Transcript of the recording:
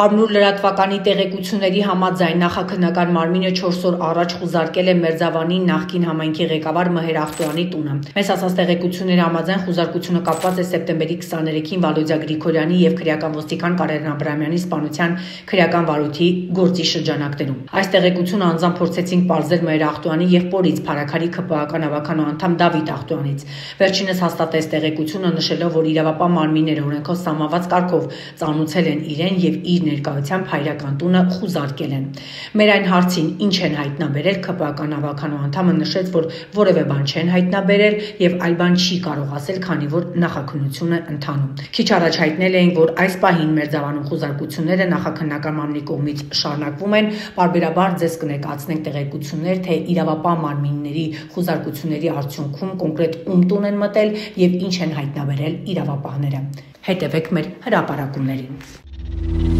Արմնուր լրատվականի տեղեկությունների համաձայն նախաքննական մարմինը 4 օր առաջ խուզարկել է Մերձավանի նախկին համայնքի ղեկավար Մհեր Ախտոյանի տունը։ Մեզ ասած տեղեկությունների համաձայն խուզարկությունը կապված է սեպտեմբերի 23-ին Վալոդյա Գրիգորյանի եւ քրեական ոստիկան Կարեն Աբրահամյանի սպանության քրեական վարույթի գործի շրջանակներում։ Այս տեղեկությունը անձամբ փորձեցինք պարզել Մհեր Ախտոյանի եղբորից Փարաքարի ՔՊԱ-ական ավականու անդամ Դավիթ Ախտոյանից։ Վերջինս հաստատեց տեղեկությունը, նշելով, որ իրավապահ մարմինները օրենքով սահմանված կարգով ծանուցել են իրեն եւ իր ներկայությամբ հայրական տունը խուզարկել են։ Մեր այն հարցին ինչ են հայտնաբերել, ՔՊԱ-ական ավականու անդամը նշեց, որ որևէ բան չեն հայտնաբերել եւ այլ բան չի կարող ասել, քանի որ նախաքննություն է ընթանում։ Քիչ առաջ հայտնել էին, որ այս պահին Մերձավանում խուզարկությունները նախաքննական մարմնի կողմից շարունակվում են, պարբերաբար ձեզ կներկայացնենք տեղեկություններ, թե իրավապահ մարմինների խուզարկությունների արդյունքում կոնկրետ ում տուն են մտել եւ ինչ են հայտնաբերել իրավապահները։ Հետևեք մեր հրապարակումներին։